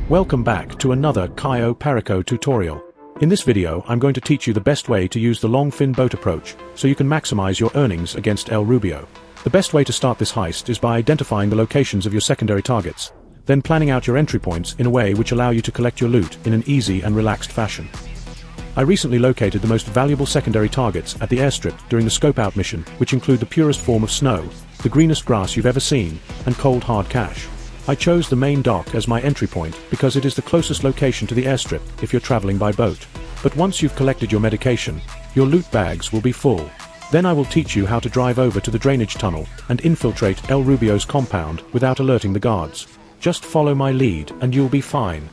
Welcome back to another Cayo Perico tutorial. In this video I'm going to teach you the best way to use the Longfin Boat Approach so you can maximize your earnings against El Rubio. The best way to start this heist is by identifying the locations of your secondary targets, then planning out your entry points in a way which allow you to collect your loot in an easy and relaxed fashion. I recently located the most valuable secondary targets at the airstrip during the scope out mission, which include the purest form of snow, the greenest grass you've ever seen, and cold hard cash. I chose the main dock as my entry point because it is the closest location to the airstrip if you're traveling by boat. But once you've collected your medication, your loot bags will be full. Then I will teach you how to drive over to the drainage tunnel and infiltrate El Rubio's compound without alerting the guards. Just follow my lead and you'll be fine.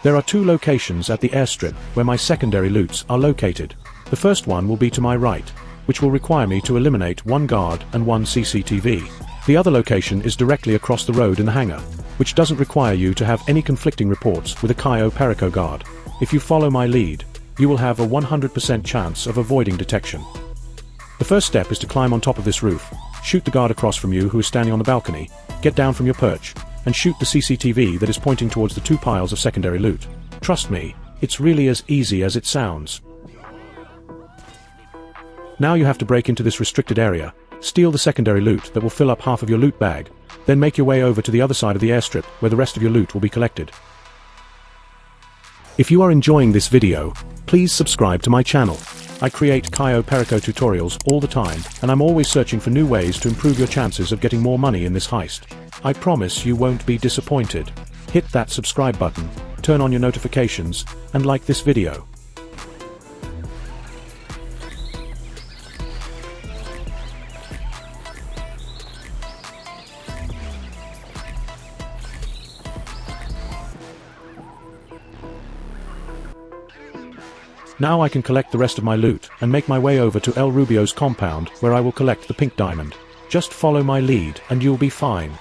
There are two locations at the airstrip where my secondary loots are located. The first one will be to my right, which will require me to eliminate one guard and one CCTV. The other location is directly across the road in the hangar, which doesn't require you to have any conflicting reports with a Cayo Perico guard. If you follow my lead, you will have a 100% chance of avoiding detection. The first step is to climb on top of this roof, shoot the guard across from you who is standing on the balcony, get down from your perch, and shoot the CCTV that is pointing towards the two piles of secondary loot. Trust me, it's really as easy as it sounds. Now you have to break into this restricted area, steal the secondary loot that will fill up half of your loot bag, then make your way over to the other side of the airstrip where the rest of your loot will be collected. If you are enjoying this video, please subscribe to my channel. I create Cayo Perico tutorials all the time, and I'm always searching for new ways to improve your chances of getting more money in this heist. I promise you won't be disappointed. Hit that subscribe button, turn on your notifications, and like this video. Now I can collect the rest of my loot and make my way over to El Rubio's compound where I will collect the pink diamond. Just follow my lead and you'll be fine.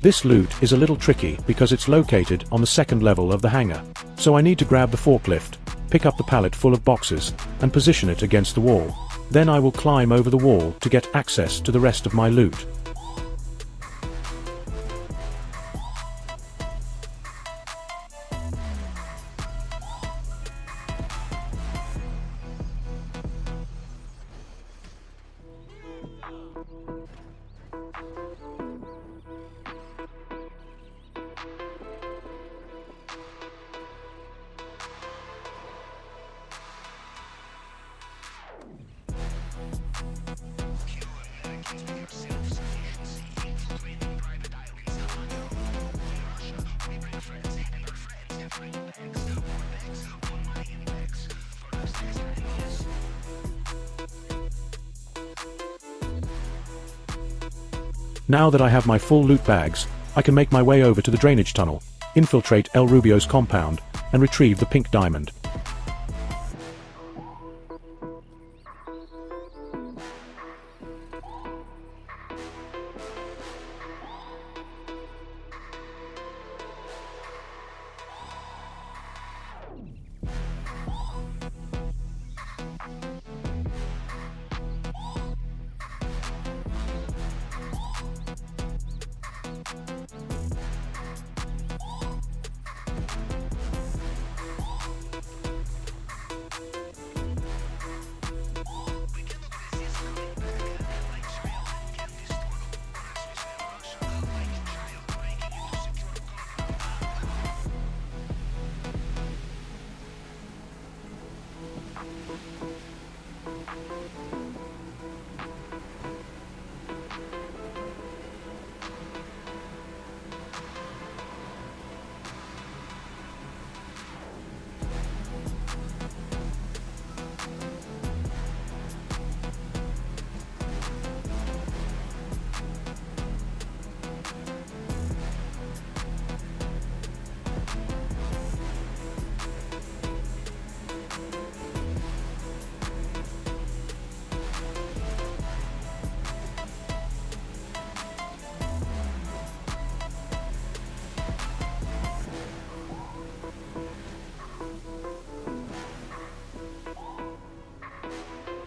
This loot is a little tricky because it's located on the second level of the hangar. So I need to grab the forklift, pick up the pallet full of boxes, and position it against the wall. Then I will climb over the wall to get access to the rest of my loot. Now that I have my full loot bags, I can make my way over to the drainage tunnel, infiltrate El Rubio's compound, and retrieve the pink diamond.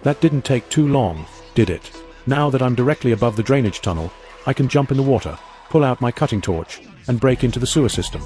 That didn't take too long, did it? Now that I'm directly above the drainage tunnel, I can jump in the water, pull out my cutting torch, and break into the sewer system.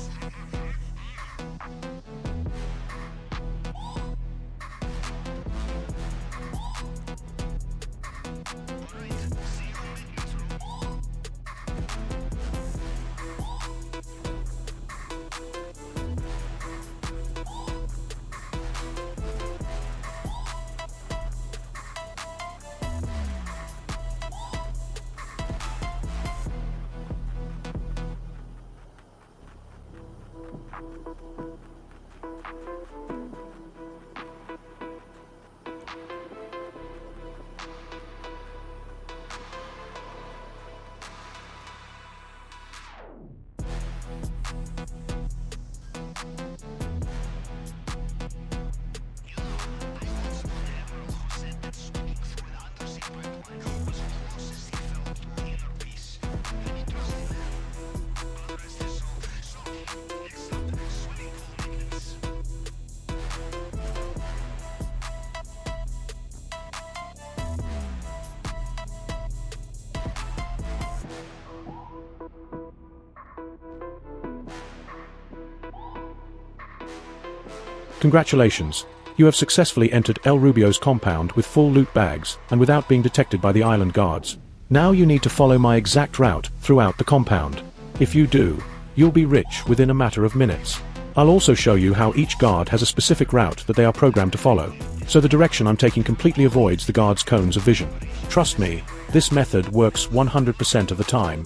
Congratulations! You have successfully entered El Rubio's compound with full loot bags and without being detected by the island guards. Now you need to follow my exact route throughout the compound. If you do, you'll be rich within a matter of minutes. I'll also show you how each guard has a specific route that they are programmed to follow, so the direction I'm taking completely avoids the guards' cones of vision. Trust me, this method works 100% of the time.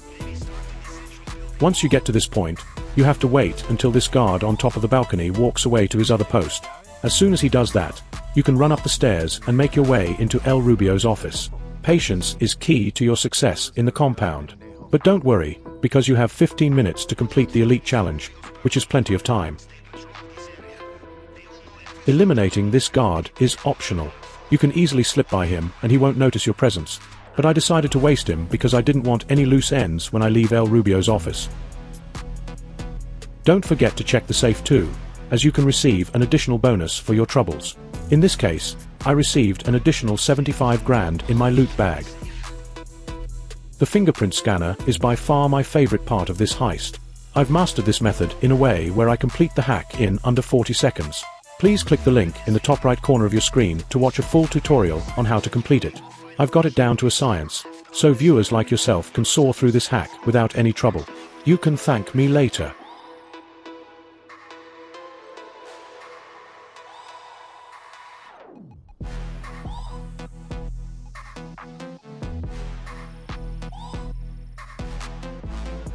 Once you get to this point, you have to wait until this guard on top of the balcony walks away to his other post. As soon as he does that, you can run up the stairs and make your way into El Rubio's office. Patience is key to your success in the compound. But don't worry, because you have 15 minutes to complete the elite challenge, which is plenty of time. Eliminating this guard is optional. You can easily slip by him and he won't notice your presence. But I decided to waste him because I didn't want any loose ends when I leave El Rubio's office. Don't forget to check the safe too, as you can receive an additional bonus for your troubles. In this case, I received an additional 75 grand in my loot bag. The fingerprint scanner is by far my favorite part of this heist. I've mastered this method in a way where I complete the hack in under 40 seconds. Please click the link in the top right corner of your screen to watch a full tutorial on how to complete it. I've got it down to a science, so viewers like yourself can soar through this hack without any trouble. You can thank me later.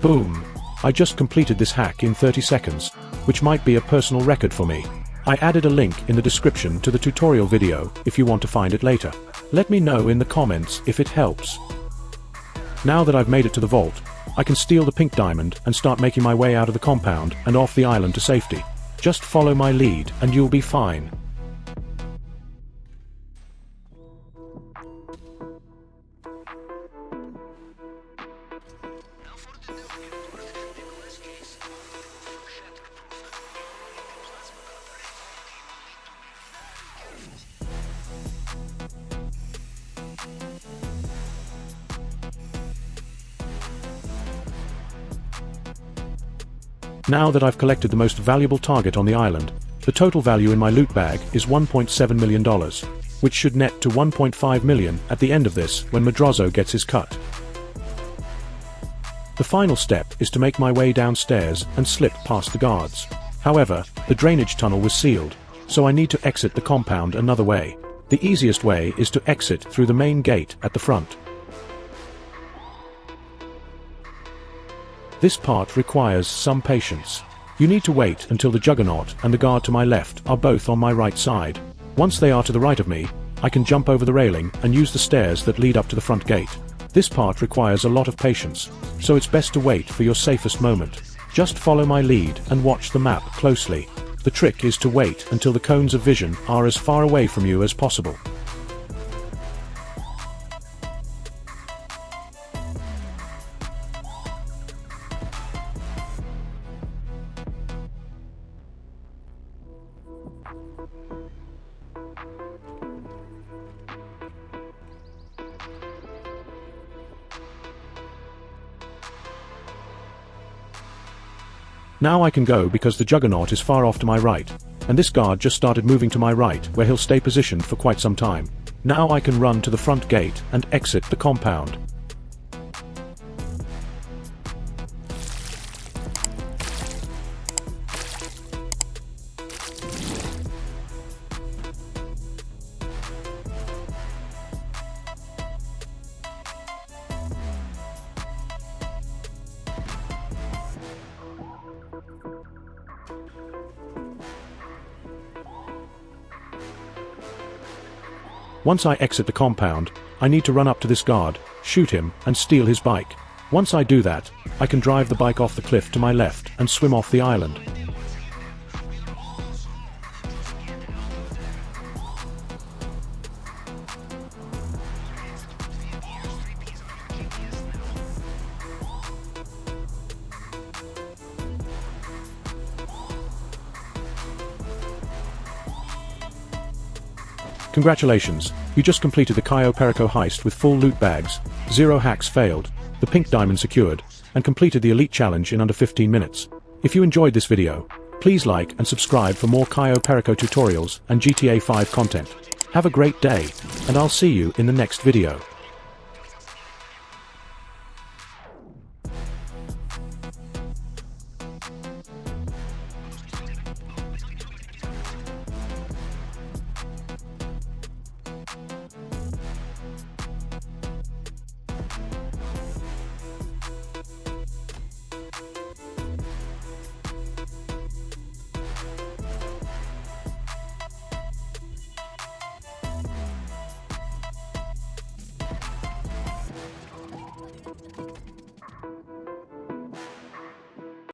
Boom! I just completed this hack in 30 seconds, which might be a personal record for me. I added a link in the description to the tutorial video if you want to find it later. Let me know in the comments if it helps. Now that I've made it to the vault, I can steal the pink diamond and start making my way out of the compound and off the island to safety. Just follow my lead and you'll be fine. Now that I've collected the most valuable target on the island, the total value in my loot bag is $1.7 million, which should net to $1.5 million at the end of this when Madrazo gets his cut. The final step is to make my way downstairs and slip past the guards. However, the drainage tunnel was sealed, so I need to exit the compound another way. The easiest way is to exit through the main gate at the front. This part requires some patience. You need to wait until the Juggernaut and the guard to my left are both on my right side. Once they are to the right of me, I can jump over the railing and use the stairs that lead up to the front gate. This part requires a lot of patience, so it's best to wait for your safest moment. Just follow my lead and watch the map closely. The trick is to wait until the cones of vision are as far away from you as possible. Now I can go because the Juggernaut is far off to my right, and this guard just started moving to my right where he'll stay positioned for quite some time. Now I can run to the front gate and exit the compound. Once I exit the compound, I need to run up to this guard, shoot him, and steal his bike. Once I do that, I can drive the bike off the cliff to my left and swim off the island. Congratulations, you just completed the Cayo Perico Heist with full loot bags, 0 hacks failed, the pink diamond secured, and completed the elite challenge in under 15 minutes. If you enjoyed this video, please like and subscribe for more Cayo Perico tutorials and GTA 5 content. Have a great day, and I'll see you in the next video.